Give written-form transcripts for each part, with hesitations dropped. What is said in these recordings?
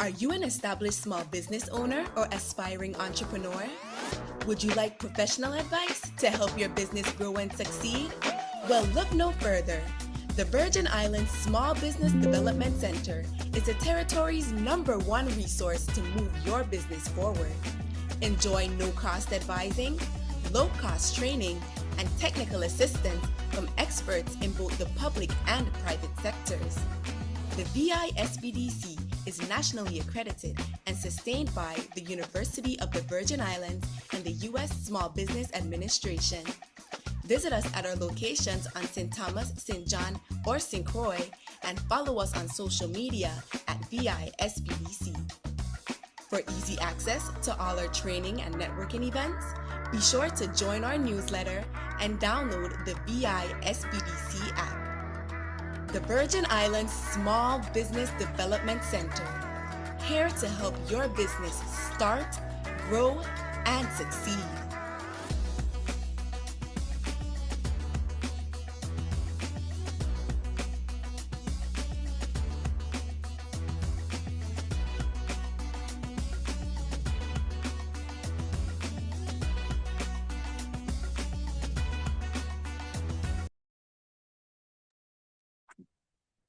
Are you an established small business owner or aspiring entrepreneur? Would you like professional advice to help your business grow and succeed? Well, look no further. The Virgin Islands Small Business Development Center is the territory's #1 resource to move your business forward. Enjoy no-cost advising, low-cost training, and technical assistance from experts in both the public and private sectors. The VISBDC is nationally accredited and sustained by the University of the Virgin Islands and the U.S. Small Business Administration. Visit us at our locations on St. Thomas, St. John, or St. Croix, and follow us on social media at VISBDC. For easy access to all our training and networking events, be sure to join our newsletter and download the VISBDC app. The Virgin Islands Small Business Development Center, here to help your business start, grow, and succeed.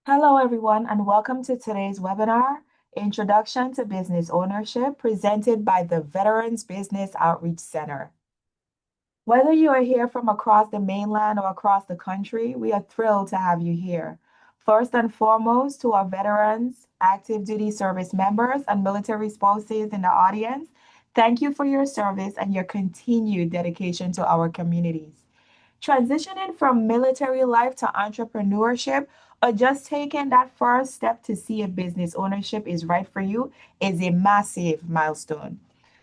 Hello, everyone, and welcome to today's webinar, Introduction to Business Ownership, presented by the Veterans Business Outreach Center. Whether you are here from across the mainland or across the country, we are thrilled to have you here. First and foremost, to our veterans, active duty service members, and military spouses in the audience, thank you for your service and your continued dedication to our communities. Transitioning from military life to entrepreneurship, or just taking that first step to see if business ownership is right for you, is a massive milestone.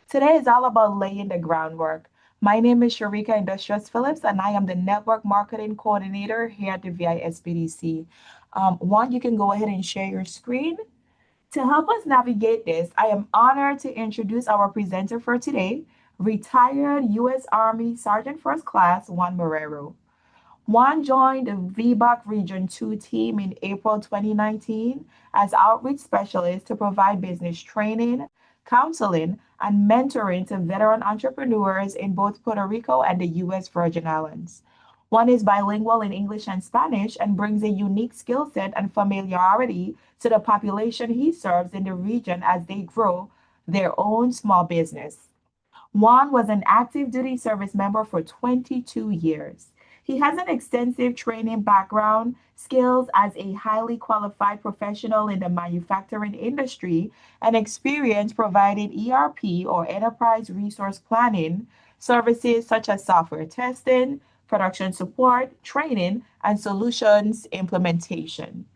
Today is all about laying the groundwork. My name is Sharika Industrious Phillips, and I am the Network Marketing Coordinator here at the VISBDC. You can go ahead and share your screen. To help us navigate this, I am honored to introduce our presenter for today, retired U.S. Army Sergeant First Class Juan Marrero. Juan joined the VBOC Region 2 team in April 2019 as outreach specialist to provide business training, counseling, and mentoring to veteran entrepreneurs in both Puerto Rico and the U.S. Virgin Islands. Juan is bilingual in English and Spanish and brings a unique skill set and familiarity to the population he serves in the region as they grow their own small business. Juan was an active duty service member for 22 years. He has an extensive training background, skills as a highly qualified professional in the manufacturing industry, and experience providing ERP or enterprise resource planning services such as software testing, production support, training, and solutions implementation.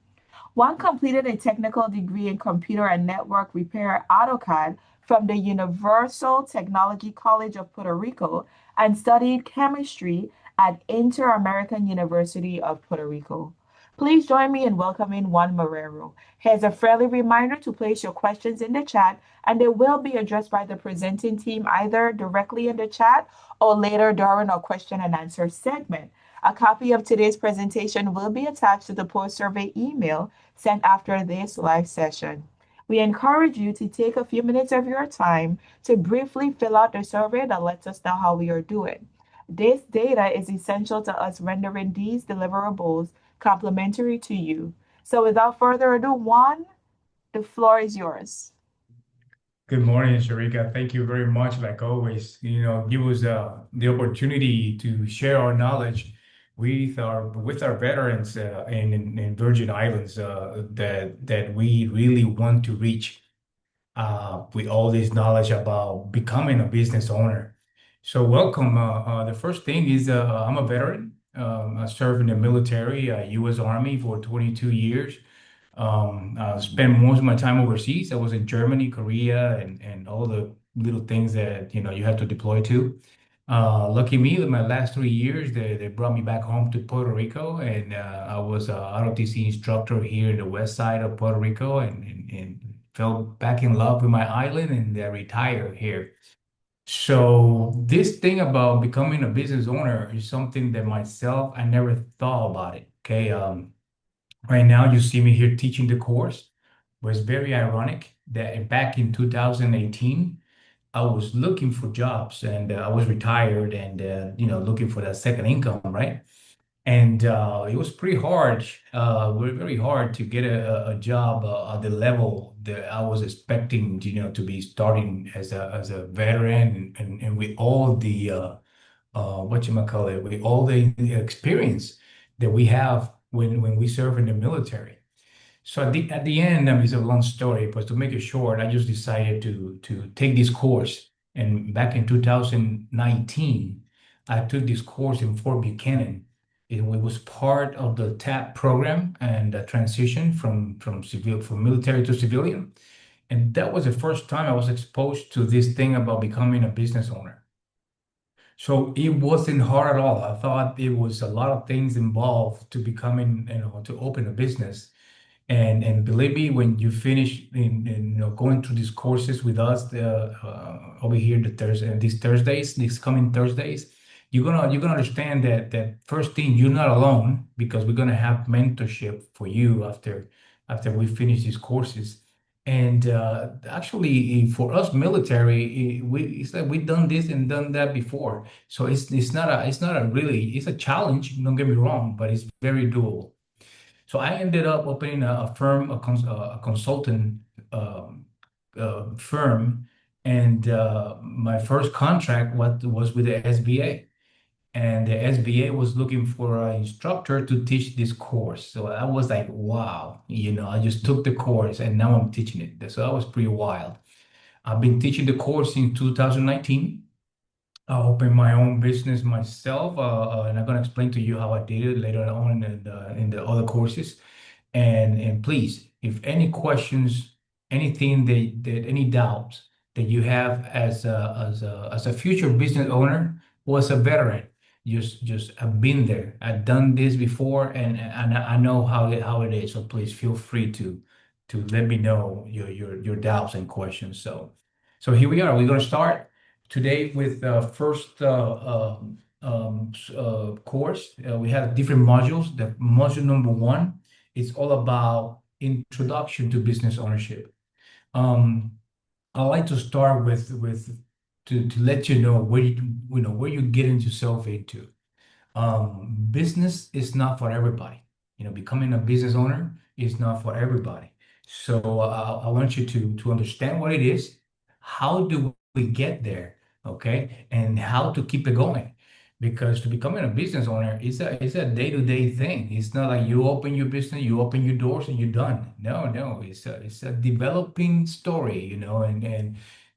Juan completed a technical degree in computer and network repair AutoCAD from the Universal Technology College of Puerto Rico and studied chemistry at Inter-American University of Puerto Rico. Please join me in welcoming Juan Marrero. Here's a friendly reminder to place your questions in the chat, and they will be addressed by the presenting team either directly in the chat or later during our question and answer segment. A copy of today's presentation will be attached to the post-survey email sent after this live session. We encourage you to take a few minutes of your time to briefly fill out the survey that lets us know how we are doing. This data is essential to us rendering these deliverables complimentary to you. So without further ado, Juan, the floor is yours. Good morning, Sharika. Thank you very much, like always. Give us the opportunity to share our knowledge with our veterans in Virgin Islands that we really want to reach with all this knowledge about becoming a business owner. So welcome. The first thing is I'm a veteran. I served in the military, U.S. Army for 22 years. I spent most of my time overseas. I was in Germany, Korea, and all the little things that you have to deploy to. Lucky me, that my last 3 years, they brought me back home to Puerto Rico, and I was an ROTC instructor here in the west side of Puerto Rico, and fell back in love with my island, and I retired here. So this thing about becoming a business owner is something that myself, I never thought about it. Okay. Right now you see me here teaching the course, but it's very ironic that back in 2018, I was looking for jobs and I was retired and looking for that second income, right? And it was pretty hard, very hard to get a job at the level that I was expecting, to be starting as a veteran and with all the what you might call it, with all the experience that we have when we serve in the military. So at the end, it's a long story, but to make it short, I just decided to take this course. And back in 2019, I took this course in Fort Buchanan. It was part of the TAP program and the transition from military to civilian. And that was the first time I was exposed to this thing about becoming a business owner. So it wasn't hard at all. I thought it was a lot of things involved to becoming, to open a business. And believe me, when you finish going through these courses with us over here these coming Thursdays, you're gonna understand that first thing, you're not alone because we're gonna have mentorship for you after we finish these courses. And actually, for us military, it's like we've done this and done that before. So it's a challenge. Don't get me wrong, but it's very doable. So I ended up opening a firm, a consultant firm, and my first contract was with the SBA, and the SBA was looking for an instructor to teach this course. So I was like, wow, I just took the course and now I'm teaching it. So that was pretty wild. I've been teaching the course in 2019. I opened my own business myself, and I'm gonna explain to you how I did it later on in the other courses. And please, if any questions, anything any doubts that you have as a future business owner or as a veteran, just I've been there. I've done this before, and I know how it is. So please feel free to let me know your doubts and questions. So here we are. We're gonna start today with the first course. We have different modules. The module number one is all about introduction to business ownership. I like to start to let you know where you get yourself into. Business is not for everybody. Becoming a business owner is not for everybody. So I want you to understand what it is. How do we get there? Okay, and how to keep it going. Because to becoming a business owner is a day-to-day thing. It's not like you open your business, you open your doors, and you're done. No, it's a developing story,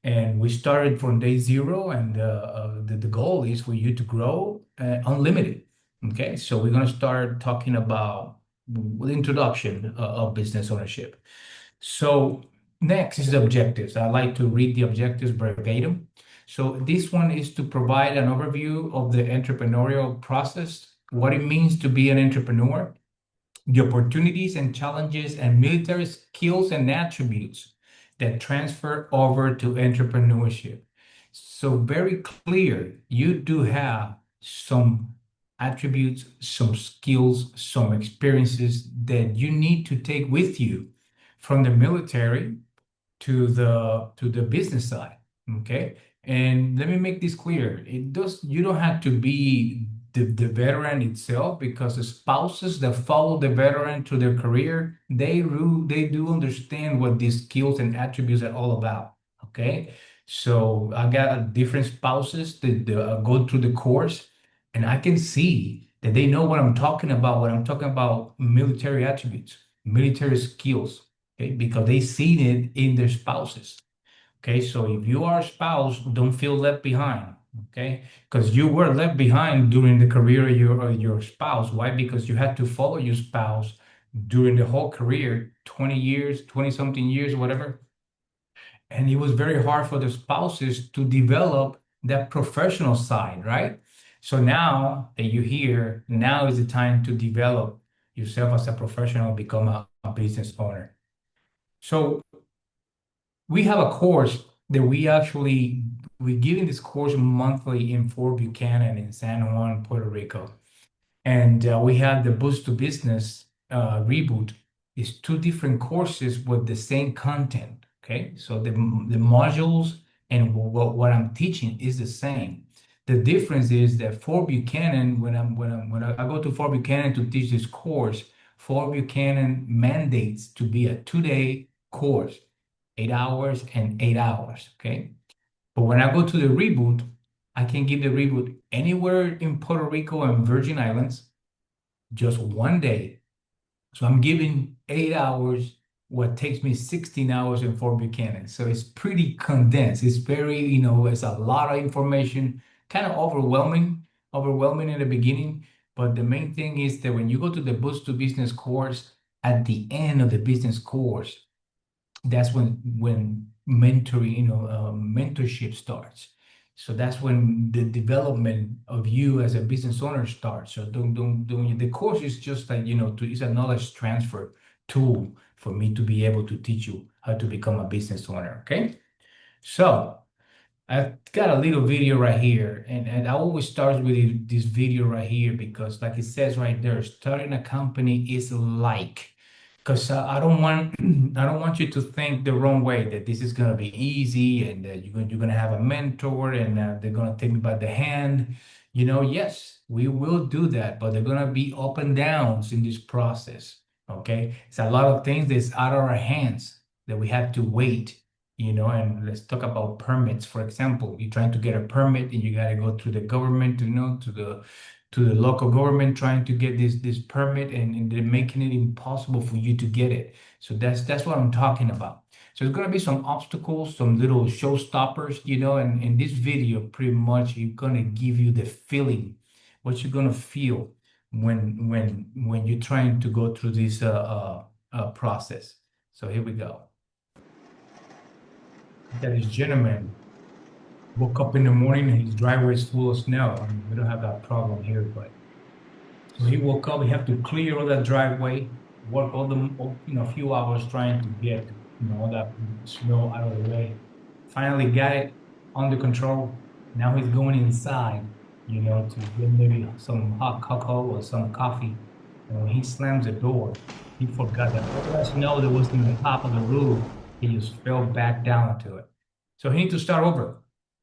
and we started from day zero, and the goal is for you to grow unlimited. Okay, so we're gonna start talking about the introduction of business ownership. So next is the objectives. I like to read the objectives verbatim. So this one is to provide an overview of the entrepreneurial process, what it means to be an entrepreneur, the opportunities and challenges and military skills and attributes that transfer over to entrepreneurship. So very clear, you do have some attributes, some skills, some experiences that you need to take with you from the military to the business side. Okay. And let me make this clear. You don't have to be the veteran itself, because the spouses that follow the veteran to their career, they do understand what these skills and attributes are all about. Okay. So I got different spouses that go through the course, and I can see that they know what I'm talking about when I'm talking about military attributes, military skills, okay, because they seen it in their spouses. Okay, so if you are a spouse, don't feel left behind. Okay, because you were left behind during the career of your spouse. Why? Because you had to follow your spouse during the whole career, 20 years, 20 something years, whatever. And it was very hard for the spouses to develop that professional side, right? So now that you're here, now is the time to develop yourself as a professional, become a business owner. So we have a course that we give in this course monthly in Fort Buchanan in San Juan, Puerto Rico. And we have the Boost to Business reboot. It's two different courses with the same content. Okay, so the modules and what I'm teaching is the same. The difference is that Fort Buchanan, when I go to Fort Buchanan to teach this course, Fort Buchanan mandates to be a 2-day course, 8 hours and 8 hours. Okay, but when I go to the reboot, I can give the reboot anywhere in Puerto Rico and Virgin Islands, just one day. So I'm giving 8 hours, what takes me 16 hours in Fort Buchanan. So it's pretty condensed. It's very, it's a lot of information, kind of overwhelming in the beginning. But the main thing is that when you go to the Boost to Business course, at the end of the business course, that's when mentoring, mentorship starts. So that's when the development of you as a business owner starts. So don't the course is just like, it's a knowledge transfer tool for me to be able to teach you how to become a business owner. Okay. So I've got a little video right here, and I always start with this video right here because, like it says right there, starting a company is like. Because I don't want I don't want you to think the wrong way that this is gonna be easy and that you're gonna have a mentor and they're gonna take me by the hand. Yes, we will do that, but they're gonna be up and downs in this process. Okay, it's a lot of things that's out of our hands that we have to wait. And let's talk about permits. For example, you're trying to get a permit and you got to go through the government, to the local government trying to get this permit, and they're making it impossible for you to get it. So that's what I'm talking about. So there's gonna be some obstacles, some little showstoppers, and in this video, pretty much you're gonna give you the feeling, what you're gonna feel when you're trying to go through this process. So here we go. That this gentleman woke up in the morning and his driveway is full of snow. I mean, we don't have that problem here, but so he woke up. He had to clear all that driveway, work a few hours trying to get all that snow out of the way. Finally got it under control. Now he's going inside, to get maybe some hot cocoa or some coffee. And when he slams the door, he forgot that all that snow that was in the top of the roof, he just fell back down to it. So he needs to start over.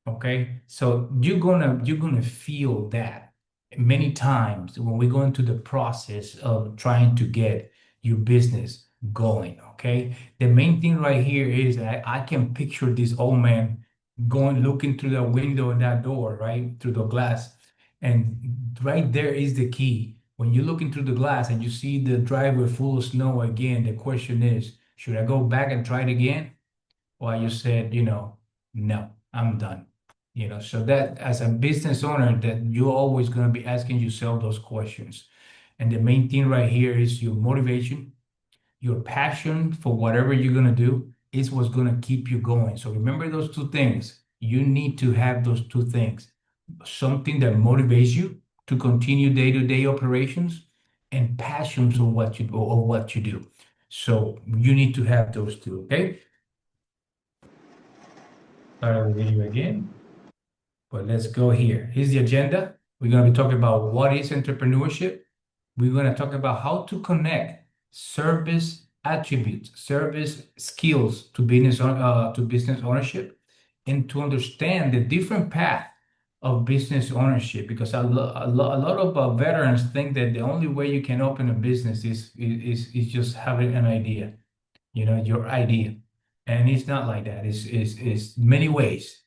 Okay, so you're gonna feel that many times when we go into the process of trying to get your business going. Okay, the main thing right here is that I can picture this old man looking through the window and that door, right, through the glass, and right there is the key. When you're looking through the glass and you see the driveway full of snow again, the question is, should I go back and try it again? Well, you said, no, I'm done. So that as a business owner, that you're always going to be asking yourself those questions. And the main thing right here is your motivation, your passion for whatever you're going to do is what's going to keep you going. So remember those two things. You need to have those two things. Something that motivates you to continue day-to-day operations and passion for what you do or what you do. So you need to have those two, okay? Start the video again. But let's go here. Here's the agenda. We're going to be talking about what is entrepreneurship. We're going to talk about how to connect service attributes, service skills to business ownership, and to understand the different path of business ownership. Because a lot of veterans think that the only way you can open a business is just having an idea, your idea, and it's not like that. It's many ways.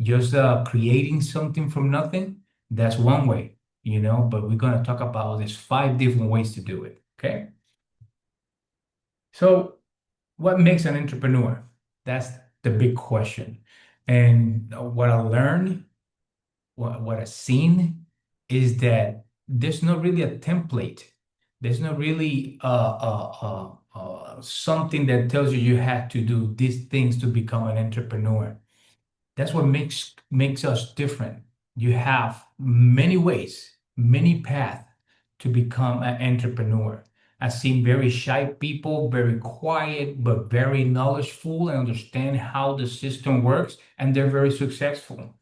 Just creating something from nothing, that's one way, but we're going to talk about there's 5 different ways to do it. Okay. So what makes an entrepreneur? That's the big question. And what I learned, what I've seen is that there's not really a template. There's not really something that tells you have to do these things to become an entrepreneur. That's what makes us different. You have many ways, many paths to become an entrepreneur. I've seen very shy people, very quiet, but very knowledgeable and understand how the system works, and they're very successful.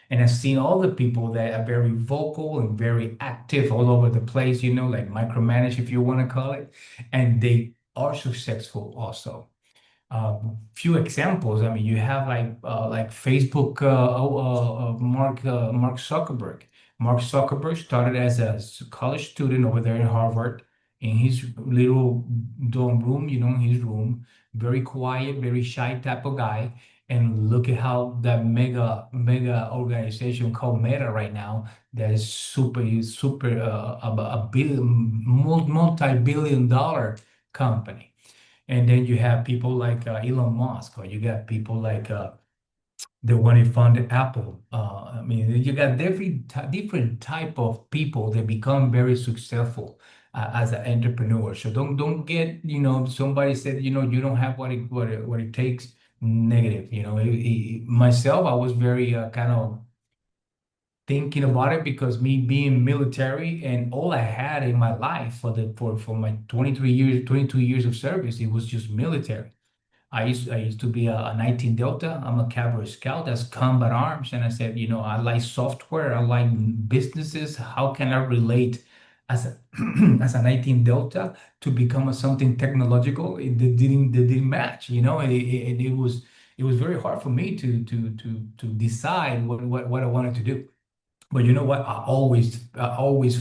And I've seen other people that are very vocal and very active all over the place, like micromanage, if you want to call it, and they are successful also. Few examples. I mean, you have like Facebook, Mark Zuckerberg. Mark Zuckerberg started as a college student over there in Harvard in his little dorm room, in his room, very quiet, very shy type of guy. And look at how that mega organization called Meta right now, that is super a billion multi-billion dollar company. And then you have people like Elon Musk, or you got people like the one who founded Apple. I mean, you got different type of people that become very successful as an entrepreneur. So don't get, somebody said, you don't have what it takes. Negative. Myself, I was very kind of thinking about it because me being military and all I had in my life for my 22 years of service, it was just military. I used to be a 19 Delta. I'm a cavalry scout. That's combat arms. And I said, I like software. I like businesses. How can I relate as a as a 19 Delta to become something technological? It didn't match. It was very hard for me to decide what I wanted to do. But you know what? I always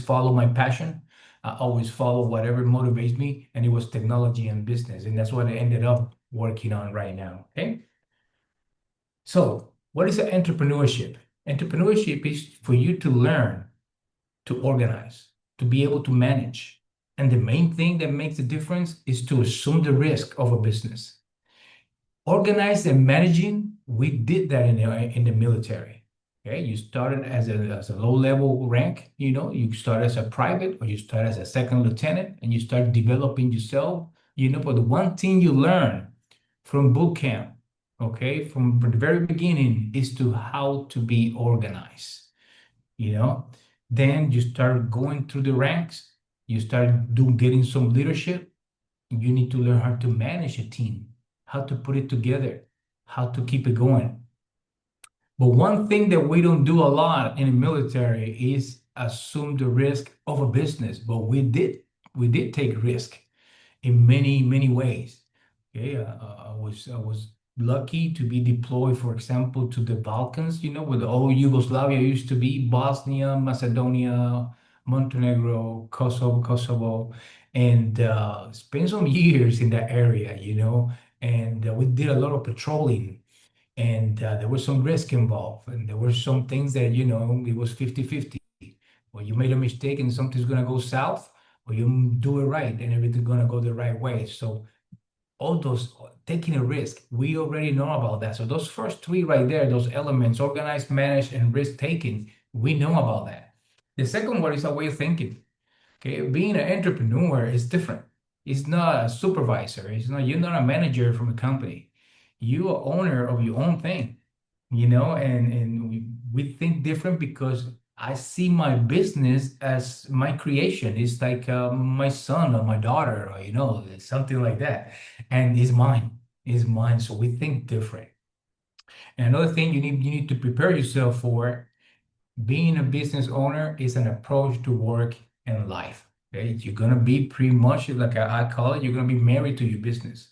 follow my passion. I always follow whatever motivates me, and it was technology and business, and that's what I ended up working on right now. Okay. So, what is entrepreneurship? Entrepreneurship is for you to learn to organize, to be able to manage. And the main thing that makes the difference is to assume the risk of a business. Organized and managing, we did that in the military. Okay, you started as a low level rank, you start as a private or you start as a second lieutenant and you start developing yourself, but the one thing you learn from boot camp, okay, from the very beginning is to how to be organized, you know. Then you start going through the ranks, you start getting some leadership. You need to learn how to manage a team, how to put it together, how to keep it going. But one thing that we don't do a lot in the military is assume the risk of a business. But we did take risk in many ways. Okay, I was lucky to be deployed, for example, to the Balkans. Where the old Yugoslavia used to be, Bosnia, Macedonia, Montenegro, Kosovo, and spent some years in that area. And we did a lot of patrolling, and there was some risk involved, and there were some things that it was 50-50. Well, you made a mistake and something's going to go south, or you do it right and everything's going to go the right way. So all those, taking a risk, we already know about that. So those first three right there, those elements: organized, managed, and risk taking, we know about that. The second one is a way of thinking. Okay, being an entrepreneur is different. It's not a supervisor. You're not a manager from a company. You are owner of your own thing, and we think different because I see my business as my creation. It's like my son or my daughter, or something like that, and it's mine. It's mine. So we think different. And another thing you need to prepare yourself for: being a business owner is an approach to work and life. Okay, you're gonna be pretty much like I call it. You're gonna be married to your business.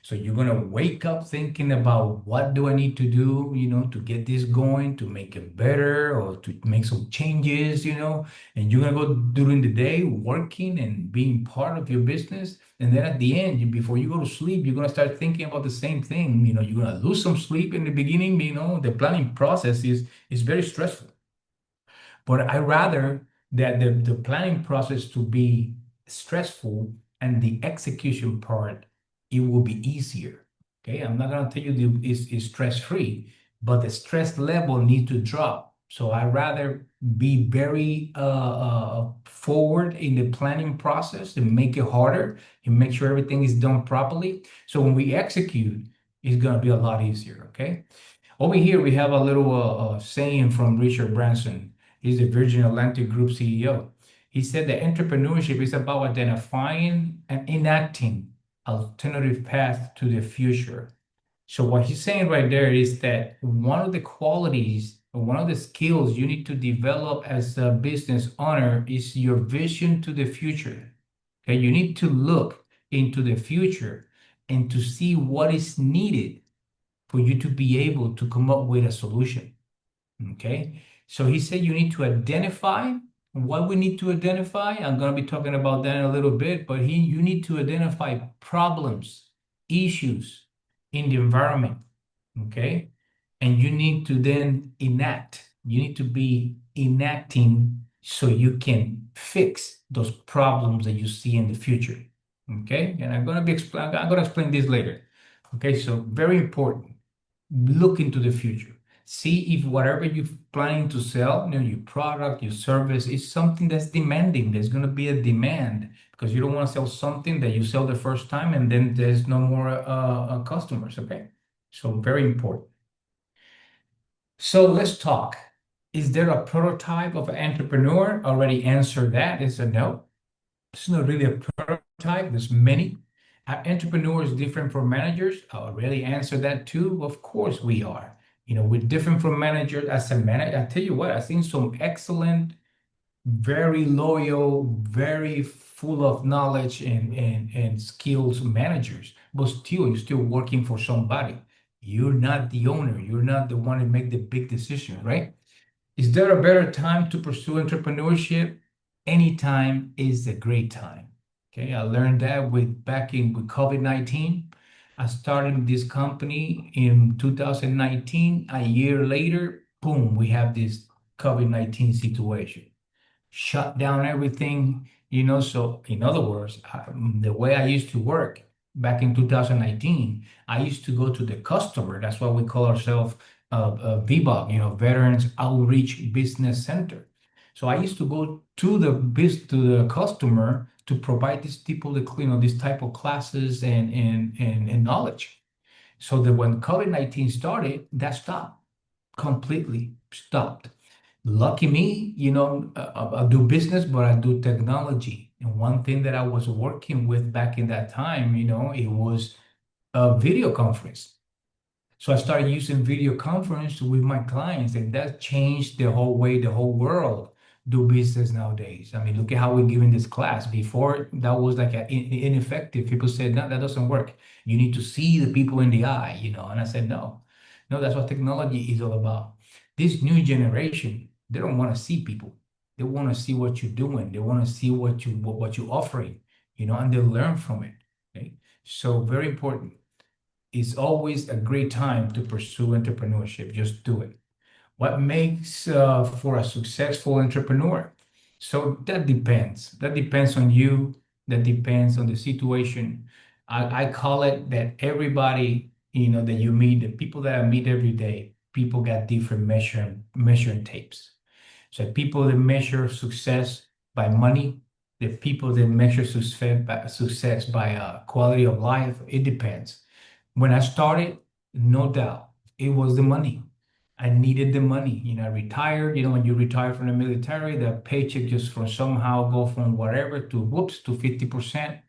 So you're gonna wake up thinking about what do I need to do, to get this going, to make it better, or to make some changes, And you're gonna go during the day working and being part of your business. And then at the end, before you go to sleep, you're gonna start thinking about the same thing. You're gonna lose some sleep in the beginning. The planning process is very stressful. But I rather that the planning process to be stressful and the execution part, it will be easier. Okay, I'm not gonna tell you it's stress free, but the stress level needs to drop. So I rather be very forward in the planning process and make it harder and make sure everything is done properly. So when we execute, it's gonna be a lot easier. Okay. Over here, we have a little saying from Richard Branson. He's the Virgin Atlantic Group CEO. He said that entrepreneurship is about identifying and enacting alternative paths to the future. So what he's saying right there is that one of the qualities, or one of the skills you need to develop as a business owner is your vision to the future. Okay, you need to look into the future and to see what is needed for you to be able to come up with a solution. Okay, so he said you need to identify what we need to identify. I'm going to be talking about that in a little bit, but you need to identify problems, issues in the environment. Okay, and you need to then enact. You need to be enacting so you can fix those problems that you see in the future. Okay, and I'm going to explain this later. Okay, so very important. Look into the future. See if whatever you're planning to sell, your product, your service, is something that's demanding. There's going to be a demand because you don't want to sell something that you sell the first time and then there's no more customers. Okay, so very important. So let's talk. Is there a prototype of an entrepreneur? Already answered that. It's a no. It's not really a prototype. There's many. Are entrepreneurs different from managers? I already answered that too. Of course we are. We're different from managers. As a manager, I tell you what, I've seen some excellent, very loyal, very full of knowledge and skills managers, but still, you're still working for somebody. You're not the owner. You're not the one to make the big decision, right? Is there a better time to pursue entrepreneurship? Any time is a great time. Okay, I learned that back with COVID-19. I started this company in 2019. A year later, boom, we have this COVID-19 situation. Shut down everything, So, in other words, the way I used to work back in 2019, I used to go to the customer. That's why we call ourselves VBOC, Veterans Outreach Business Center. So I used to go to the customer to provide these people this type of classes and knowledge. So that when COVID-19 started, that stopped, completely stopped. Lucky me, I do business, but I do technology. And one thing that I was working with back in that time, it was a video conference. So I started using video conference with my clients, and that changed the whole way the whole world do business nowadays. I mean, look at how we're giving this class. Before, that was like ineffective. People said, no, that doesn't work. You need to see the people in the eye, And I said, no, that's what technology is all about. This new generation, they don't want to see people. They want to see what you're doing. They want to see what you're offering, and they learn from it. Okay? So very important. It's always a great time to pursue entrepreneurship. Just do it. What makes for a successful entrepreneur? So that depends. That depends on you. That depends on the situation. I call it that everybody, that you meet, the people that I meet every day, people got different measuring tapes. So people that measure success by money, the people that measure success by quality of life, it depends. When I started, no doubt, it was the money. I needed the money. I retired. When you retire from the military, the paycheck just from somehow go from whatever to whoops to 50%.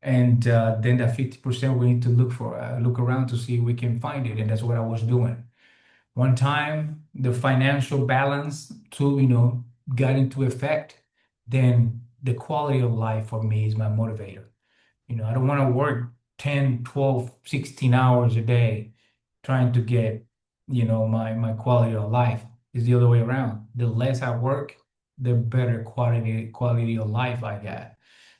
And then that 50% we need to look around to see if we can find it. And that's what I was doing. One time the financial balance got into effect, then the quality of life for me is my motivator. I don't want to work 10, 12, 16 hours a day trying to get, my quality of life. Is the other way around. The less I work, the better quality of life I got.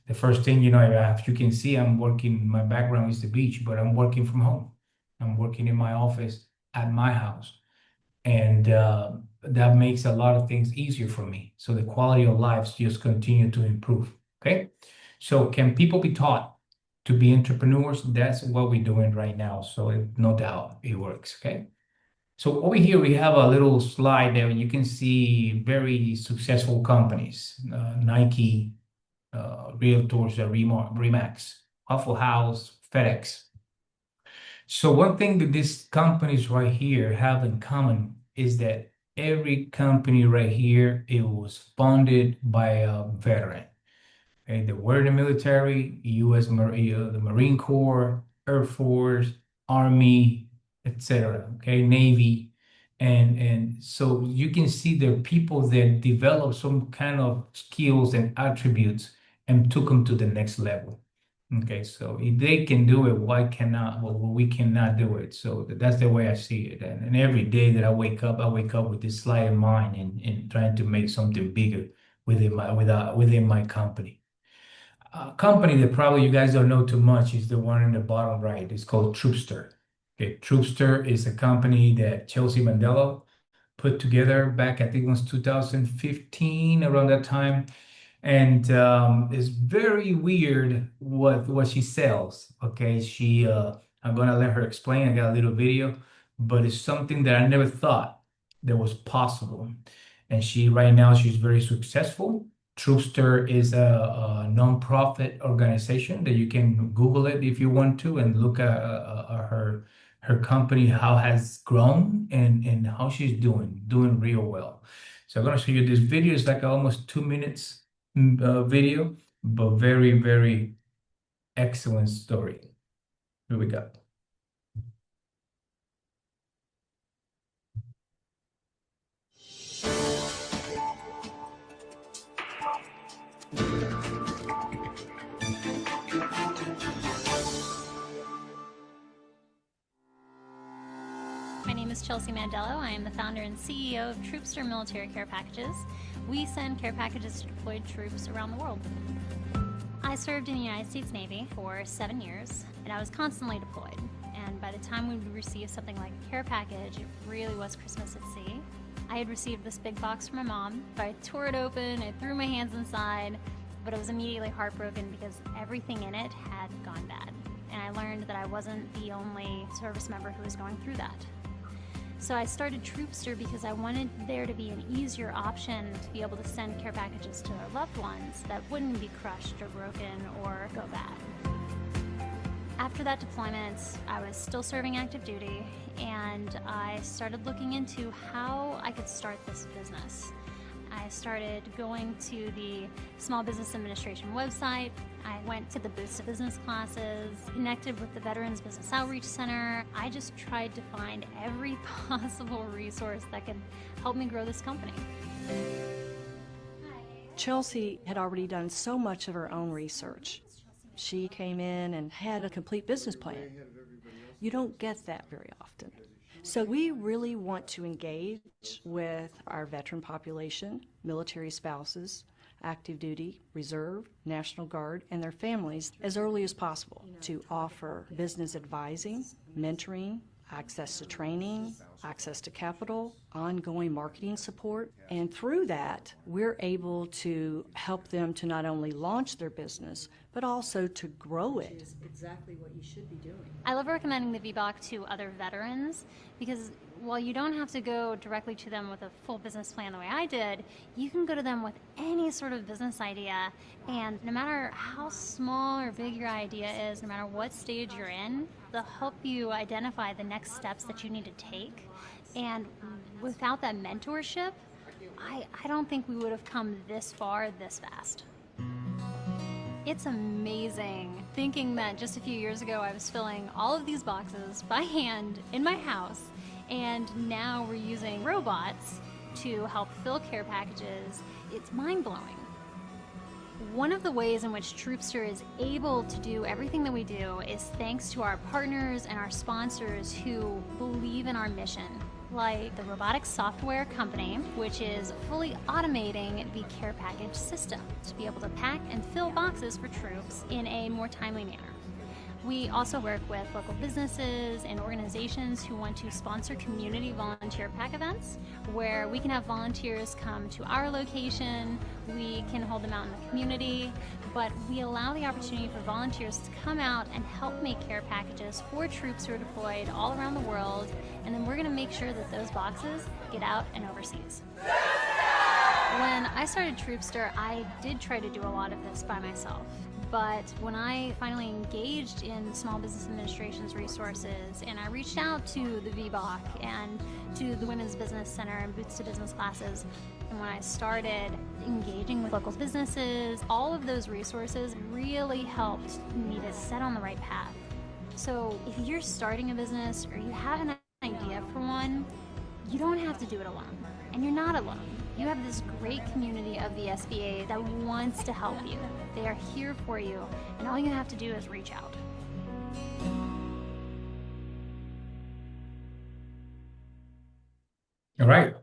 The first thing, if you can see, I'm working, my background is the beach, but I'm working from home. I'm working in my office at my house. And that makes a lot of things easier for me. So the quality of life just continue to improve. Okay. So can people be taught to be entrepreneurs? That's what we're doing right now. So no doubt it works. Okay. So over here, we have a little slide there. You can see very successful companies, Nike, Realtors, Remax, Waffle House, FedEx. So one thing that these companies right here have in common is that every company right here, it was funded by a veteran. Okay, they were in the military, the Marine Corps, Air Force, Army, etc. Okay, Navy, and so you can see there are people that developed some kind of skills and attributes and took them to the next level. Okay, so if they can do it, why cannot, well, we cannot do it? So that's the way I see it. And every day that I wake up with this light in mind and trying to make something bigger within my company. A company that probably you guys don't know too much is the one in the bottom right. It's called Troopster. Okay, Troopster is a company that Chelsea Mandela put together back, I think it was 2015, around that time. And it's very weird what she sells. Okay, I'm gonna let her explain. I got a little video, but it's something that I never thought that was possible. And right now she's very successful. Troopster is a non-profit organization that you can Google it if you want to and look at her company, how has grown and how she's doing real well. So I'm gonna show you this video. It's like almost 2 minutes video, but very, very excellent story. Here we go. My name is Chelsea Mandello. I am the founder and CEO of Troopster Military Care Packages. We send care packages to deployed troops around the world. I served in the United States Navy for 7 years, and I was constantly deployed. And by the time we would receive something like a care package, it really was Christmas at sea. I had received this big box from my mom. I tore it open, I threw my hands inside, but I was immediately heartbroken because everything in it had gone bad. And I learned that I wasn't the only service member who was going through that. So I started Troopster because I wanted there to be an easier option to be able to send care packages to our loved ones that wouldn't be crushed or broken or go bad. After that deployment, I was still serving active duty, and I started looking into how I could start this business. I started going to the Small Business Administration website. I went to the Boost to Business classes, connected with the Veterans Business Outreach Center. I just tried to find every possible resource that could help me grow this company. Chelsea had already done so much of her own research. She came in and had a complete business plan. You don't get that very often. So we really want to engage with our veteran population, military spouses, active duty, reserve, National Guard, and their families as early as possible to offer business advising, mentoring, access to training, access to capital, ongoing marketing support. And through that, we're able to help them to not only launch their business, but also to grow it. Exactly what you should be doing. I love recommending the VBOC to other veterans because while you don't have to go directly to them with a full business plan the way I did, you can go to them with any sort of business idea, and no matter how small or big your idea is, no matter what stage you're in, they'll help you identify the next steps that you need to take. And without that mentorship, I don't think we would have come this far this fast. It's amazing thinking that just a few years ago I was filling all of these boxes by hand in my house, and now we're using robots to help fill care packages. It's mind-blowing. One of the ways in which Troopster is able to do everything that we do is thanks to our partners and our sponsors who believe in our mission, like the robotics software company, which is fully automating the care package system to be able to pack and fill boxes for troops in a more timely manner. We also work with local businesses and organizations who want to sponsor community volunteer pack events where we can have volunteers come to our location, we can hold them out in the community, but we allow the opportunity for volunteers to come out and help make care packages for troops who are deployed all around the world, and then we're going to make sure that those boxes get out and overseas. When I started Troopster, I did try to do a lot of this by myself. But when I finally engaged in Small Business Administration's resources and I reached out to the VBOC and to the Women's Business Center and Boots to Business classes, and when I started engaging with local businesses, all of those resources really helped me to set on the right path. So if you're starting a business or you have an idea for one, you don't have to do it alone, and you're not alone. You have this great community of the SBA that wants to help you. They are here for you, and all you have to do is reach out. All right.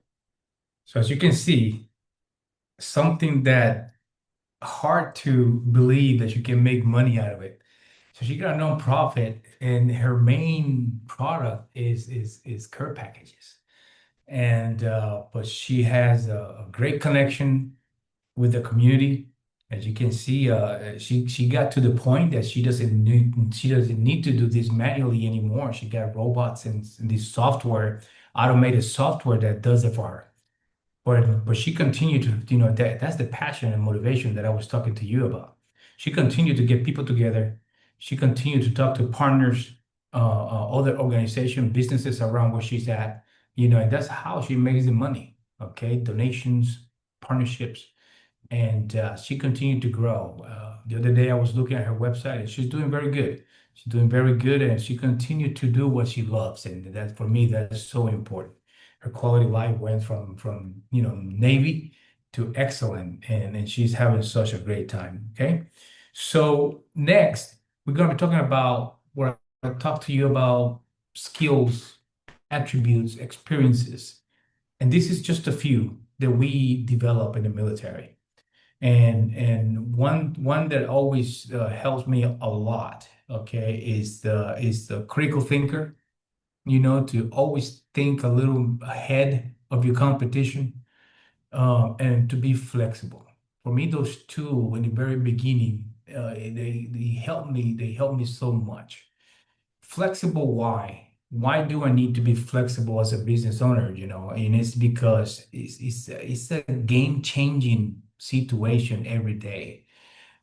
So as you can see, something that hard to believe that you can make money out of it. So she got a nonprofit, and her main product is care packages. And but she has a great connection with the community. As you can see, she got to the point that she doesn't need to do this manually anymore. She got robots and this software, automated software that does it for her. But she continued to, that's the passion and motivation that I was talking to you about. She continued to get people together. She continued to talk to partners, other organizations, businesses around where she's at, and that's how she makes the money. Okay, donations, partnerships, and she continued to grow. The other day, I was looking at her website, and she's doing very good. She's doing very good, and she continued to do what she loves, and that for me, that's so important. Her quality of life went from Navy to excellent, and she's having such a great time. Okay, so next we're going to be talking about what I talked to you about: skills, attributes, experiences, and this is just a few that we develop in the military. And one that always helps me a lot, okay, is the critical thinker. To always think a little ahead of your competition, and to be flexible. For me, those two in the very beginning, they help me. They help me so much. Flexible, why? Why do I need to be flexible as a business owner? And it's because it's a game-changing situation every day.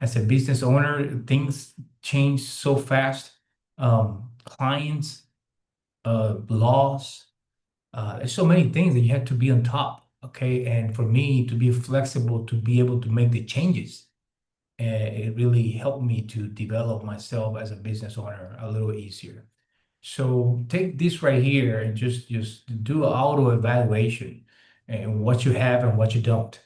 As a business owner, things change so fast. Clients, laws, there's so many things that you have to be on top. Okay, and for me to be flexible, to be able to make the changes, it really helped me to develop myself as a business owner a little easier. So take this right here and just do an auto evaluation and what you have and what you don't.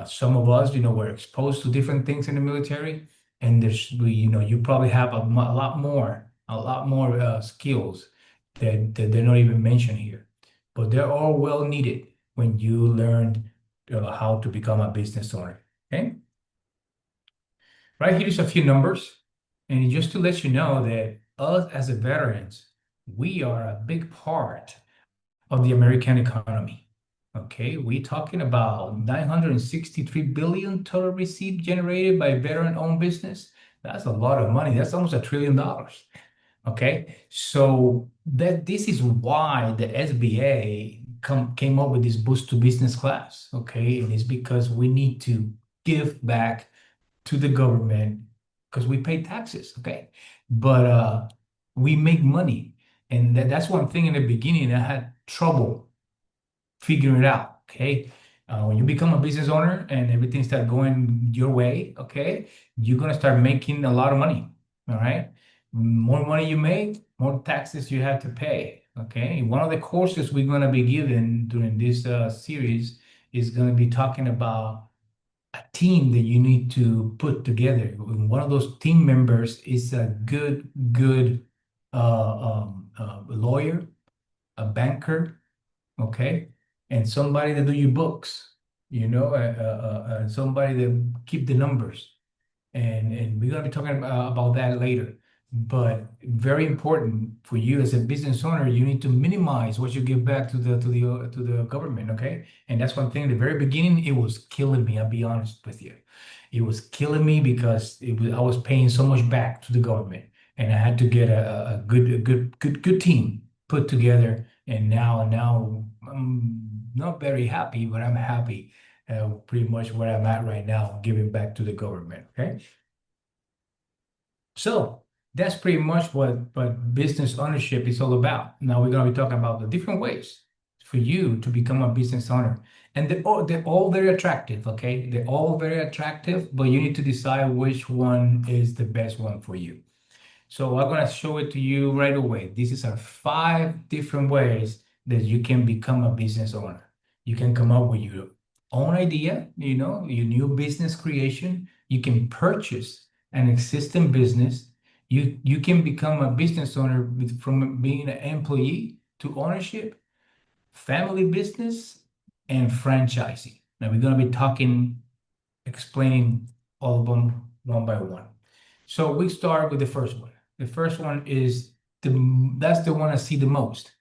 Some of us, we're exposed to different things in the military, and you probably have a lot more skills that they're not even mentioned here, but they're all well needed when you learn how to become a business owner. Okay, right here's a few numbers, and just to let you know that us as a veterans, we are a big part of the American economy. Okay, we're talking about 963 billion total receipt generated by veteran-owned business. That's a lot of money. That's almost $1 trillion. Okay, so this is why the SBA came up with this boost to business class. Okay, and it's because we need to give back to the government because we pay taxes. Okay, but we make money, and that's one thing in the beginning I had trouble figuring it out. Okay, when you become a business owner and everything start going your way, okay, you're gonna start making a lot of money. All right, more money you make, more taxes you have to pay. Okay, one of the courses we're gonna be given during this series is gonna be talking about a team that you need to put together. One of those team members is a good lawyer, a banker, okay, and somebody that do your books, and somebody that keep the numbers, and we're gonna be talking about that later. But very important for you as a business owner, you need to minimize what you give back to the government, okay? And that's one thing. At the very beginning, it was killing me. I'll be honest with you, it was killing me because I was paying so much back to the government, and I had to get a good team put together. And now I'm not very happy, but I'm happy, pretty much where I'm at right now, giving back to the government. Okay. So that's pretty much what business ownership is all about. Now we're going to be talking about the different ways for you to become a business owner. And they're all very attractive, okay? They're all very attractive, but you need to decide which one is the best one for you. So I'm going to show it to you right away. These are 5 different ways that you can become a business owner. You can come up with your own idea, your new business creation. You can purchase an existing business. You can become a business owner from being an employee to ownership, family business, and franchising. Now we're going to be explaining all of them one by one. So we start with the first one. The first one is that's the one I see the most.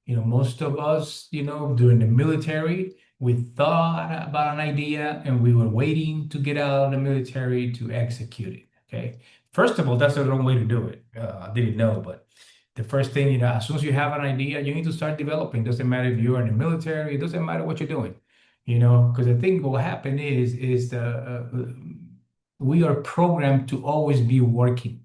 Most of us, during the military, we thought about an idea and we were waiting to get out of the military to execute it. Okay. First of all, that's the wrong way to do it. I didn't know, but the first thing, as soon as you have an idea, you need to start developing. Doesn't matter if you're in the military, it doesn't matter what you're doing, because I think what happened is we are programmed to always be working.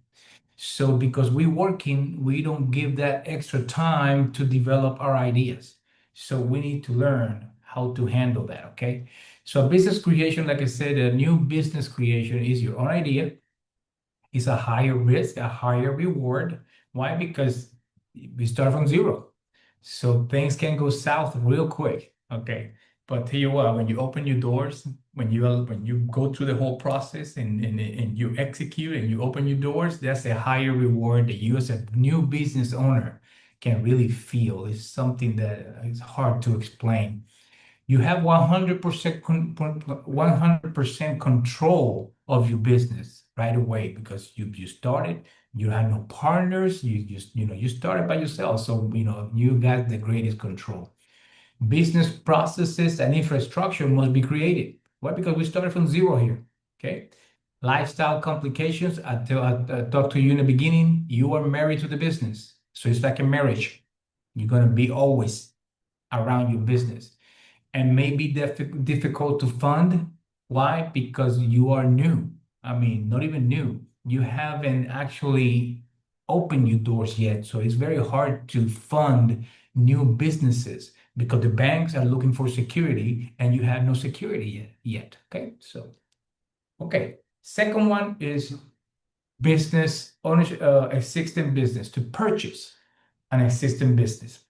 So because we're working, we don't give that extra time to develop our ideas. So we need to learn how to handle that, okay? So business creation, like I said, a new business creation is your own idea. It's a higher risk, a higher reward. Why? Because we start from zero. So things can go south real quick, okay? But tell you what, when you open your doors, when you go through the whole process and you execute and you open your doors, that's a higher reward that you as a new business owner can really feel. It's something that is hard to explain. You have 100% control of your business right away because you started. You have no partners. You started by yourself, so you got the greatest control. Business processes and infrastructure must be created. Why? Because we started from zero here. Okay. Lifestyle complications. I talked to you in the beginning. You are married to the business, so it's like a marriage. You're gonna be always around your business, and maybe difficult to fund. Why? Because you are new. I mean, not even new. You haven't actually opened your doors yet, so it's very hard to fund new businesses because the banks are looking for security and you have no security yet. Okay, so second one is business ownership, existing business, to purchase an existing business.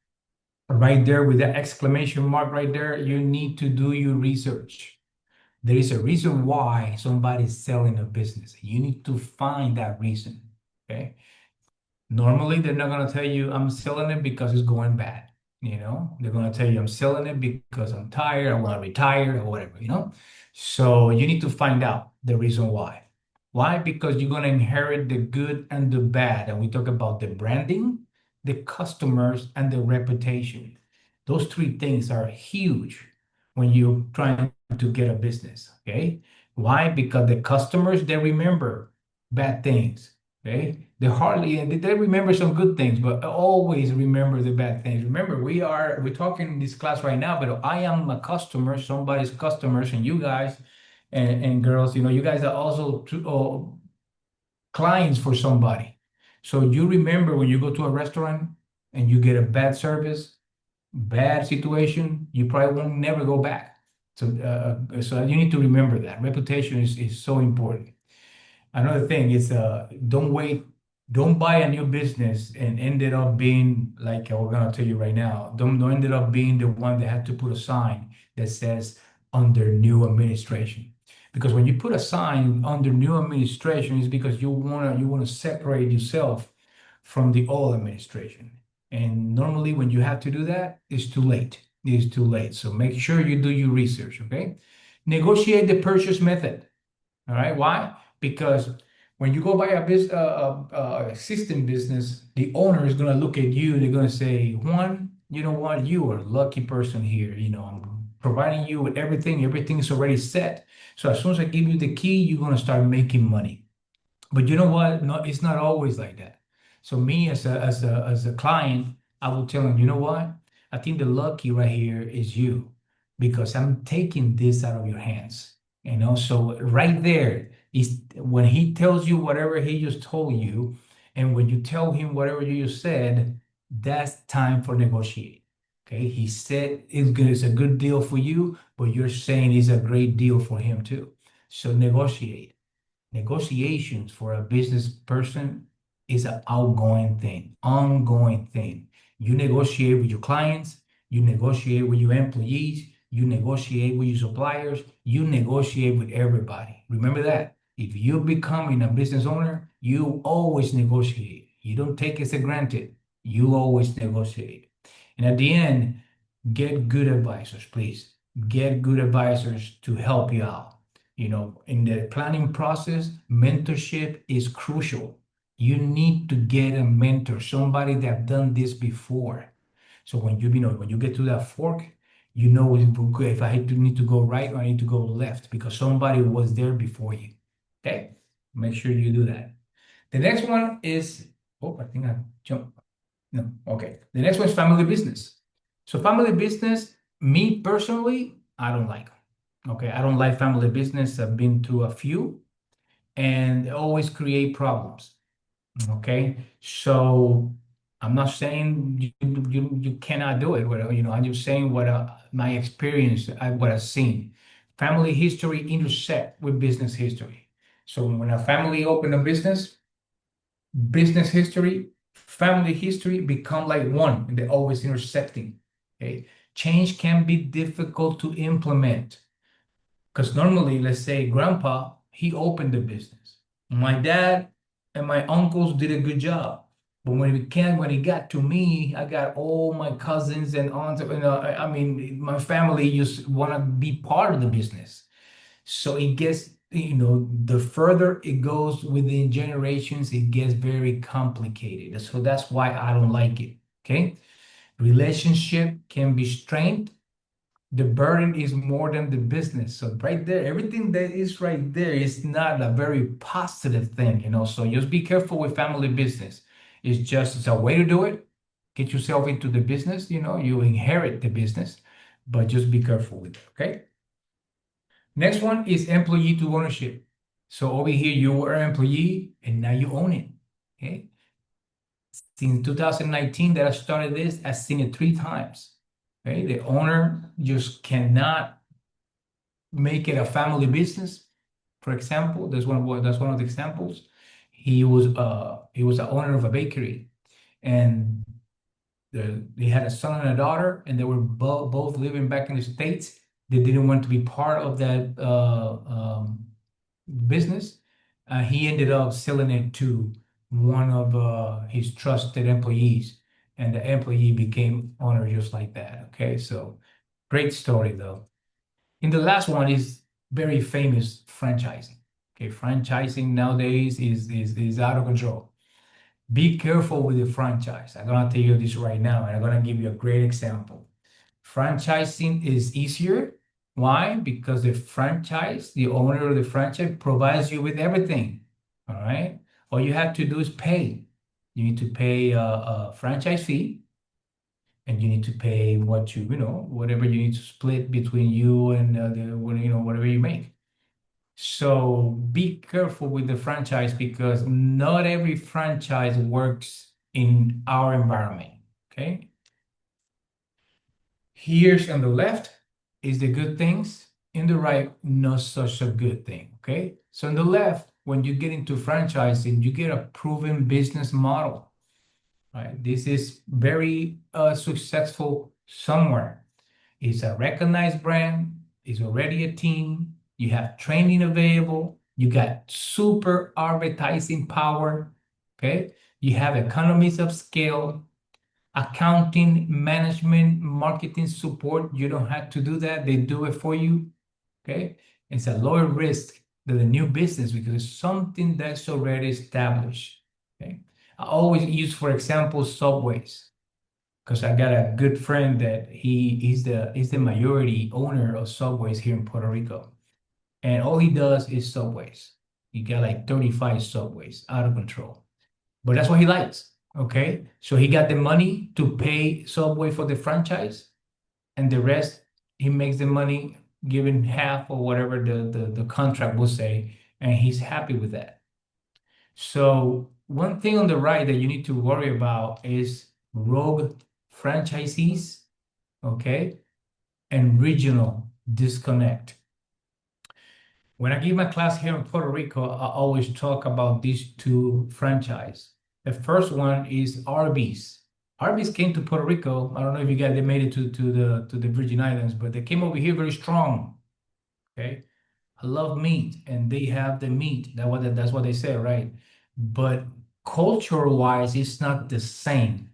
Right there with that exclamation mark right there, you need to do your research. There is a reason why somebody's selling a business. You need to find that reason. Okay. Normally, they're not going to tell you, I'm selling it because it's going bad. They're going to tell you, I'm selling it because I'm tired, I want to retire, or whatever. So you need to find out the reason why. Why? Because you're going to inherit the good and the bad. And we talk about the branding, the customers, and the reputation. Those three things are huge when you're trying to get a business. Okay. Why? Because the customers, they remember bad things. Okay. They remember some good things, but always remember the bad things. Remember, we're talking in this class right now, but I am a customer, somebody's customers, and you guys and girls, you guys are also clients for somebody. So you remember when you go to a restaurant and you get a bad service, bad situation, you probably won't never go back. So you need to remember that. Reputation is so important. Another thing is don't buy a new business and end it up being like we're gonna tell you right now. Don't end it up being the one that had to put a sign that says under new administration. Because when you put a sign under new administration, it's because you wanna separate yourself from the old administration. And normally when you have to do that, it's too late. It's too late. So make sure you do your research, okay? Negotiate the purchase method. All right. Why? Because when you go buy a existing business, the owner is going to look at you. They're going to say, Juan, you know what? You are a lucky person here. I'm providing you with everything. Everything is already set. So as soon as I give you the key, you're going to start making money. But you know what? No, it's not always like that. So me as a client, I will tell him, you know what? I think the lucky right here is you because I'm taking this out of your hands. So right there is when he tells you whatever he just told you, and when you tell him whatever you just said, that's time for negotiate. Okay, he said it's a good deal for you, but you're saying it's a great deal for him too. So negotiate. Negotiations for a business person is an ongoing thing. You negotiate with your clients, you negotiate with your employees, you negotiate with your suppliers, you negotiate with everybody. Remember that. If you're becoming a business owner, you always negotiate. You don't take it for granted. You always negotiate. And at the end, get good advisors, please. Get good advisors to help you out. In the planning process, mentorship is crucial. You need to get a mentor, somebody that done this before. So when you get to that fork, if I need to go right or I need to go left because somebody was there before you. Okay, make sure you do that. The next one is, I think I jumped. No, okay. The next one is family business. So family business, me personally, I don't like them. Okay, I don't like family business. I've been to a few and they always create problems. Okay, so I'm not saying you cannot do it. I'm just saying what my experience, what I've seen. Family history intersect with business history. So when a family open a business history, family history become like one, and they're always intersecting. Okay, change can be difficult to implement because normally, let's say grandpa, he opened the business. My dad and my uncles did a good job. But when it got to me, I got all my cousins and aunts. I mean, my family just want to be part of the business. So it gets, the further it goes within generations, it gets very complicated. So that's why I don't like it. Okay. Relationship can be strained. The burden is more than the business. So right there, everything that is right there is not a very positive thing, So just be careful with family business. It's a way to do it. Get yourself into the business, you inherit the business, but just be careful with it, okay? Next one is employee to ownership. So over here, you were an employee and now you own it, okay? Since 2019 that I started this, I've seen it 3 times. Okay, the owner just cannot make it a family business. For example, that's one of the examples. He was the owner of a bakery, and they had a son and a daughter, and they were both living back in the States. They didn't want to be part of that business. He ended up selling it to one of his trusted employees, and the employee became owner just like that. Okay, so great story though. And the last one is very famous franchising. Okay, franchising nowadays is out of control. Be careful with the franchise. I'm gonna tell you this right now, and I'm gonna give you a great example. Franchising is easier. Why? Because the owner of the franchise provides you with everything. All right. All you have to do is pay. You need to pay a franchise fee, and you need to pay whatever you need to split between you and whatever you make. So be careful with the franchise because not every franchise works in our environment. Okay. Here's on the left is the good things. In the right, not such a good thing. Okay. So on the left, when you get into franchising, you get a proven business model. Right. This is very successful somewhere. It's a recognized brand. It's already a team. You have training available. You got super advertising power. Okay. You have economies of scale, accounting, management, marketing support. You don't have to do that. They do it for you. Okay. It's a lower risk than a new business because it's something that's already established. Okay. I always use, for example, Subways, because I got a good friend that he's the majority owner of Subways here in Puerto Rico. And all he does is Subways. He got like 35 Subways, out of control. But that's what he likes, okay? So he got the money to pay Subway for the franchise, and the rest, he makes the money giving half or whatever the contract will say, and he's happy with that. So one thing on the right that you need to worry about is rogue franchisees, okay, and regional disconnect. When I give my class here in Puerto Rico, I always talk about these 2 franchises. The first one is Arby's. Arby's came to Puerto Rico. I don't know if you guys they made it to the Virgin Islands, but they came over here very strong. Okay, I love meat, and they have the meat. That's what they say, right? But culture-wise, it's not the same.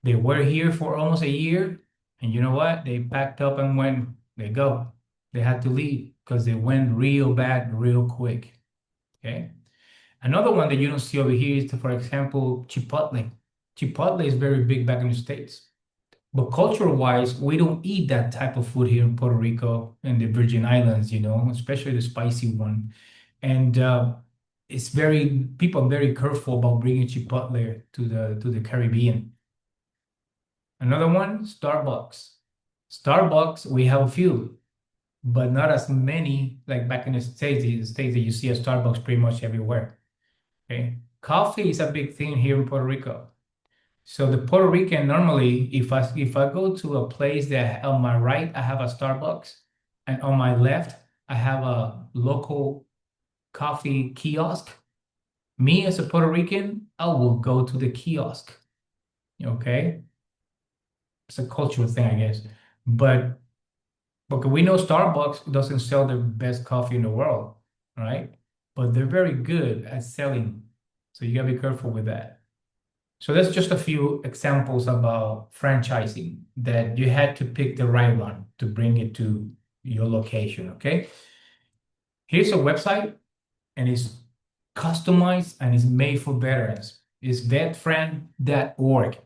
They were here for almost a year, and you know what? They packed up and went. They go. They had to leave because they went real bad real quick. Okay. Another one that you don't see over here is, for example, Chipotle. Chipotle is very big back in the States. But culture-wise, we don't eat that type of food here in Puerto Rico and the Virgin Islands, especially the spicy one. And people are very careful about bringing Chipotle to the Caribbean. Another one, Starbucks. Starbucks, we have a few, but not as many like back in the States that you see a Starbucks pretty much everywhere. Okay. Coffee is a big thing here in Puerto Rico. So the Puerto Rican normally, if I go to a place that on my right I have a Starbucks, and on my left I have a local coffee kiosk. Me as a Puerto Rican, I will go to the kiosk. Okay, it's a cultural thing, I guess. But we know Starbucks doesn't sell the best coffee in the world, right? But they're very good at selling, so you gotta be careful with that. So that's just a few examples about franchising that you had to pick the right one to bring it to your location, okay? Here's a website, and it's customized and it's made for veterans. It's vetfriend.org.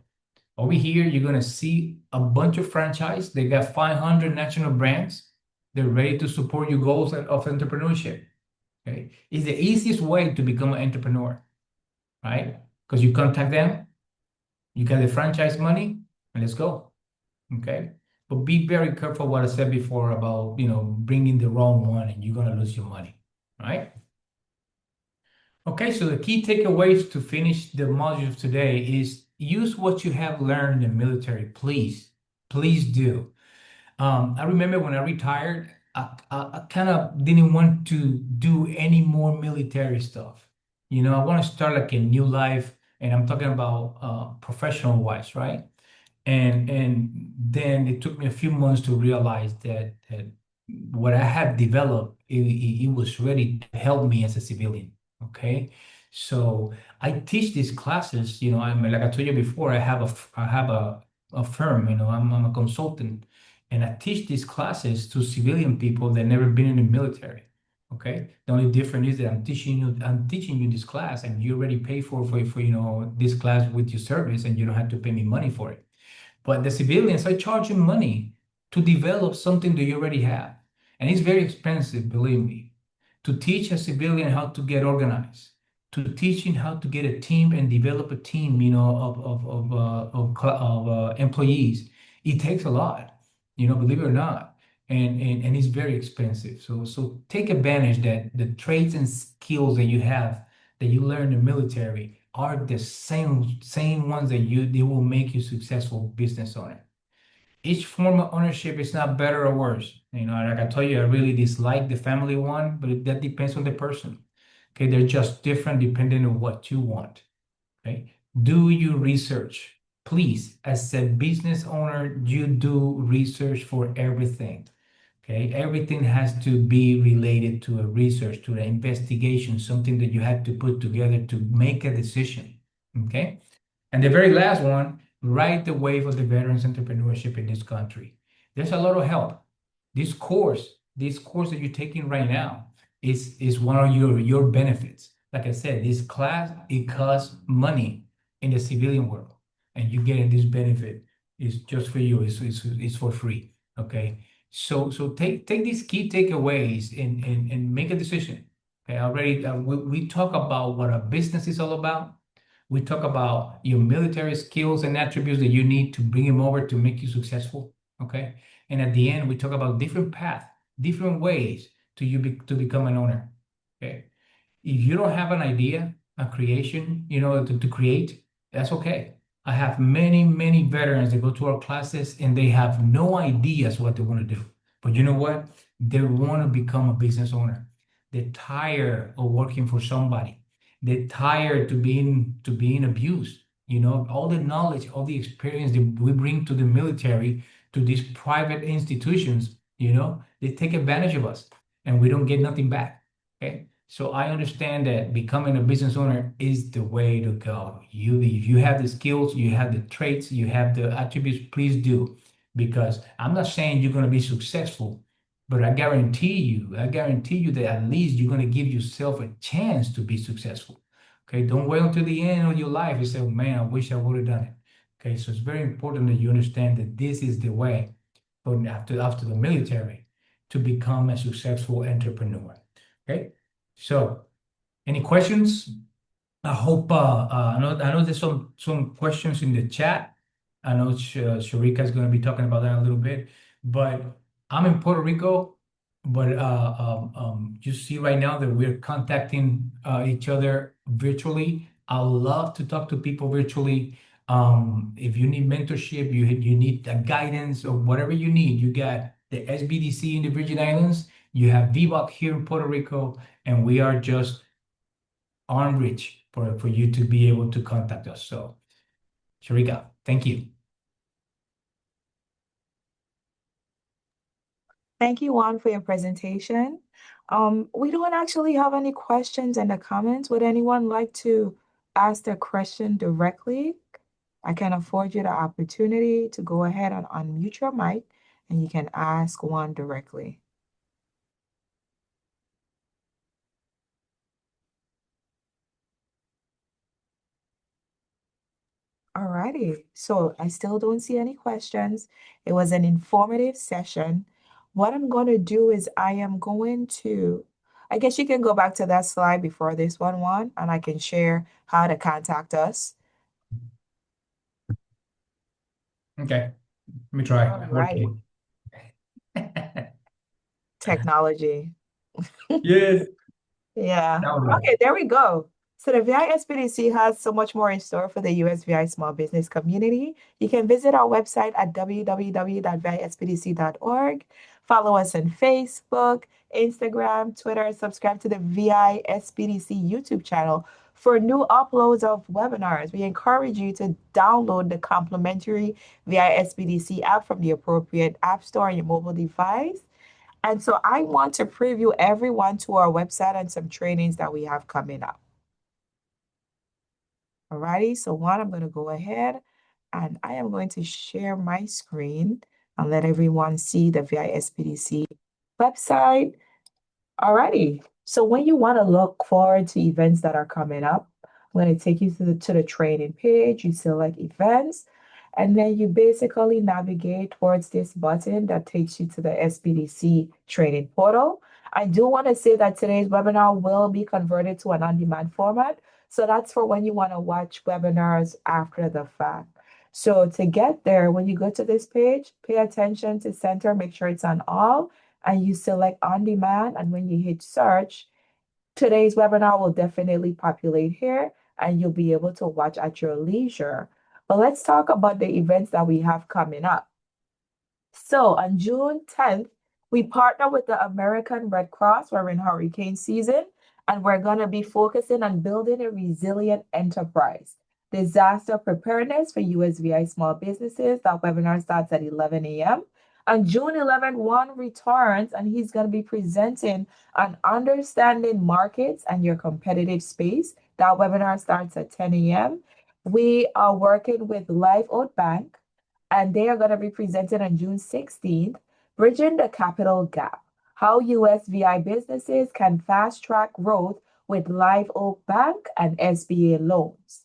Over here, you're gonna see a bunch of franchise. They got 500 national brands. They're ready to support your goals of entrepreneurship, okay? It's the easiest way to become an entrepreneur, right? Because you contact them, you get the franchise money, and let's go. Okay. But be very careful what I said before about, bringing the wrong one and you're going to lose your money. Right? Okay. So the key takeaways to finish the module today is use what you have learned in the military. Please, please do. I remember when I retired, I kind of didn't want to do any more military stuff. I want to start like a new life, and I'm talking about professional wise, right? And then it took me a few months to realize that what I had developed, it was ready to help me as a civilian. Okay, so I teach these classes. I'm like I told you before, I have a firm. I'm a consultant, and I teach these classes to civilian people that never been in the military. Okay, the only difference is that I'm teaching you this class, and you already pay for this class with your service, and you don't have to pay me money for it. But the civilians, I charge you money to develop something that you already have, and it's very expensive, believe me. To teach a civilian how to get organized, to teaching how to get a team and develop a team, of employees, it takes a lot, believe it or not. And it's very expensive. So take advantage that the traits and skills that you have that you learn in the military are the same ones that they will make you successful business owner. Each form of ownership is not better or worse. Like I told you, I really dislike the family one, but that depends on the person. Okay, they're just different depending on what you want. Okay, do your research. Please, as a business owner, you do research for everything. Okay, everything has to be related to a research, to an investigation, something that you had to put together to make a decision. Okay, and the very last one, ride the wave of the veterans entrepreneurship in this country. There's a lot of help. This course that you're taking right now is one of your benefits. Like I said, this class, it costs money in the civilian world, and you getting this benefit is just for you. It's for free. Okay. So take these key takeaways and make a decision. Okay, already we talk about what a business is all about. We talk about your military skills and attributes that you need to bring them over to make you successful. Okay, and at the end we talk about different paths, different ways to become an owner. Okay, if you don't have an idea, a creation, to create, that's okay. I have many veterans that go to our classes and they have no ideas what they want to do. But you know what? They want to become a business owner. They're tired of working for somebody. They're tired to being abused. You know, all the knowledge, all the experience that we bring to the military, to these private institutions, you know, they take advantage of us and we don't get nothing back. Okay. So I understand that becoming a business owner is the way to go. If you have the skills, you have the traits, you have the attributes, please do. Because I'm not saying you're going to be successful, but I guarantee you that at least you're going to give yourself a chance to be successful. Okay, don't wait until the end of your life and say, oh, man, I wish I would have done it. Okay, so it's very important that you understand that this is the way for after the military to become a successful entrepreneur. Okay, so any questions? I hope I know there's some questions in the chat. I know Sharika is going to be talking about that a little bit, but I'm in Puerto Rico, but you see right now that we're contacting each other virtually. I love to talk to people virtually. If you need mentorship, you need guidance or whatever you need, you got the SBDC in the Virgin Islands, you have VBOC here in Puerto Rico, and we are just arm reach for you to be able to contact us. So, Sharika, thank you. Thank you, Juan, for your presentation. We don't actually have any questions in the comments. Would anyone like to ask their question directly? I can afford you the opportunity to go ahead and unmute your mic and you can ask Juan directly. Alrighty, so I still don't see any questions. It was an informative session. What I'm going to do is I guess you can go back to that slide before this one, Juan, and I can share how to contact us. Okay, let me try. All right. Technology. Yes. Yeah. That was Okay, there we go. So the VI SBDC has so much more in store for the USVI small business community. You can visit our website at www.vispdc.org. Follow us on Facebook, Instagram, Twitter, subscribe to the VI SBDC YouTube channel for new uploads of webinars. We encourage you to download the complimentary VI SBDC app from the appropriate app store on your mobile device. And so I want to preview everyone to our website and some trainings that we have coming up. Alrighty, so Juan, I'm going to go ahead and I am going to share my screen and let everyone see the VISPDC website. Alrighty, so when you want to look forward to events that are coming up, I'm going to take you to the training page. You select events, and then you basically navigate towards this button that takes you to the SBDC training portal. I do want to say that today's webinar will be converted to an on-demand format. So that's for when you want to watch webinars after the fact. So to get there, when you go to this page, pay attention to center, make sure it's on all, and you select on demand. And when you hit search, today's webinar will definitely populate here and you'll be able to watch at your leisure. But let's talk about the events that we have coming up. So on June 10th, we partner with the American Red Cross. We're in hurricane season, and we're going to be focusing on building a resilient enterprise. Disaster preparedness for USVI small businesses. That webinar starts at 11 a.m. On June 11th, Juan returns, and he's going to be presenting on understanding markets and your competitive space. That webinar starts at 10 a.m. We are working with Live Oat Bank, and they are going to be presented on June 16th, Bridging the Capital Gap, how USVI businesses can fast-track growth with Live Oak Bank and SBA loans.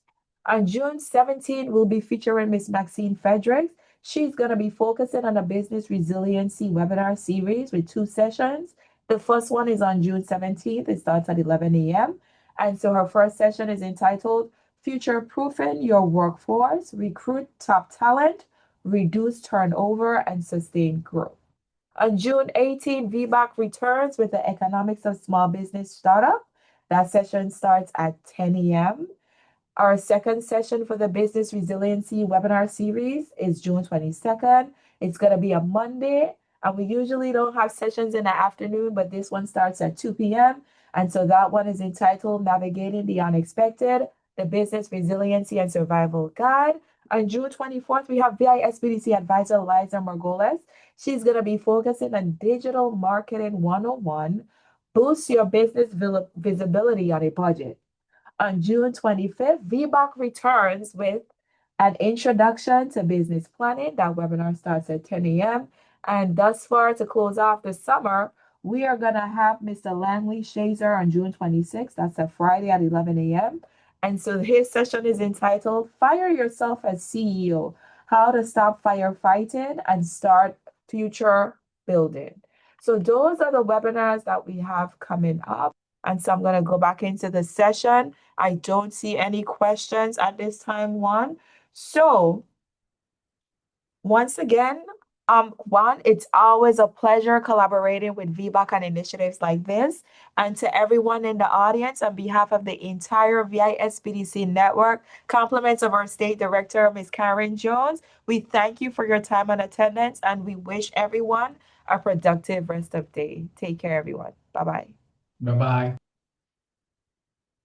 On June 17th, we'll be featuring Ms. Maxine Fredericks. She's going to be focusing on a business resiliency webinar series with 2 sessions. The first one is on June 17th. It starts at 11 a.m. And so her first session is entitled Future-Proofing Your Workforce, Recruit Top Talent, Reduce Turnover, and Sustain Growth. On June 18th, VBOC returns with the Economics of Small Business Startup. That session starts at 10 a.m. Our second session for the Business Resiliency webinar series is June 22nd. It's going to be a Monday, and we usually don't have sessions in the afternoon, but this one starts at 2 p.m. And so that one is entitled Navigating the Unexpected, the Business Resiliency and Survival Guide. On June 24th, we have VISBDC advisor Liza Margolis. She's going to be focusing on Digital Marketing 101, boost your business visibility on a budget. On June 25th, VBOC returns with an introduction to business planning. That webinar starts at 10 a.m. And thus far, to close off the summer, we are going to have Mr. Langley Shazer on June 26th. That's a Friday at 11 a.m. And so his session is entitled Fire Yourself as CEO, How to Stop Firefighting and Start Future Building. So those are the webinars that we have coming up. And so I'm going to go back into the session. I don't see any questions at this time, Juan. So once again, Juan, it's always a pleasure collaborating with VBOC on initiatives like this. And to everyone in the audience, on behalf of the entire VISBDC network, compliments of our State Director, Ms. Karen Jones, we thank you for your time and attendance, and we wish everyone a productive rest of day. Take care, everyone. Bye-bye. Bye-bye.